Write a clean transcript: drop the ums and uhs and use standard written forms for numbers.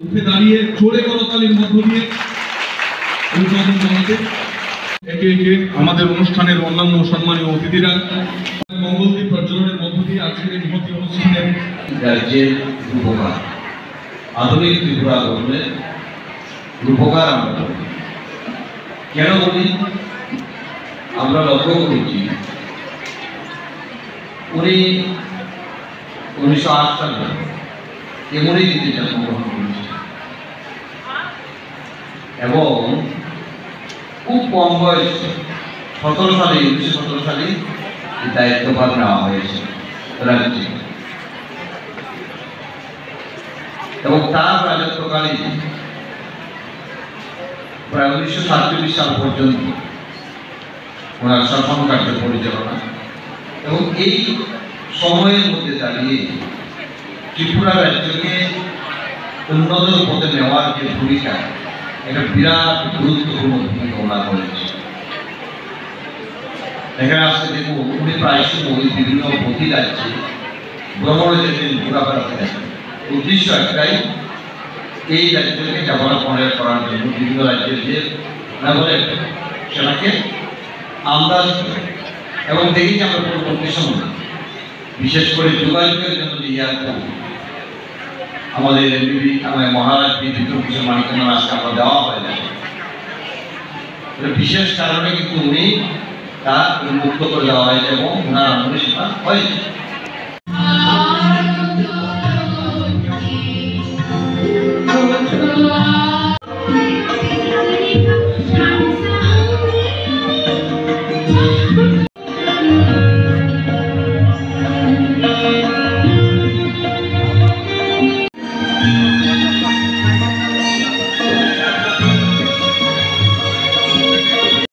উঠে দাঁড়িয়ে জোরে করতালির মধ্য দিয়ে উদ্বোধন জানাতে একে একে আমাদের অনুষ্ঠানের অন্যান্য সম্মানীয় অতিথিরা মঙ্গলদ্বীপ প্রজ্বলনের মধ্য দিয়ে আজকের এই মহতী অনুষ্ঠানের রাজ্যের রূপকার আধুনিক ত্রিপুরা গঠনের রূপকার আমরা কেন বলি আমরা লক্ষ্য করেছি উনি 1908 সালে এমনই দিতে জন্মগ্রহণ করেছেন এবং খুব কম বয়সে 1917 সালে দায়িত্বভার নেওয়া হয়েছে রাজ্যে এবং তার রাজত্বকালে প্রায় 1947 সাল পর্যন্ত ওনার শাসন কার্য পরিচালনা এবং এই সময়ের মধ্যে দাঁড়িয়ে ত্রিপুরা রাজ্যকে উন্নত পথে নেওয়ার যে ভূমিকা এটা বিরাট গুরুত্বপূর্ণ ভূমিকা ওনার করেছে। এখানে আসতে দেখুন উনি প্রায় সময় বিভিন্ন প্রতি রাজ্যে ভ্রমণে যেতেন, ঘোরাফেরা থাকেন। উদ্দেশ্য একটাই, এই রাজ্যকে ডেভেলপমেন্ট করার জন্য বিভিন্ন রাজ্যের যে ডেভেলপ সেটাকে আন্দাজ করে এবং দেখি যে আমরা পরবর্তী সময় বিশেষ করে যোগাযোগের জন্য যে এয়ারপোর্ট আমাদের মহারাজ বিদ্যুৎ কিশোর মানিকন্যা আজকে আমরা দেওয়া হয়ে যাবে বিশেষ কারণে কিন্তু উনি তা উন্মুক্ত করে দেওয়া হয়েছে এবং ওনার আমলে সেটা হয়েছে।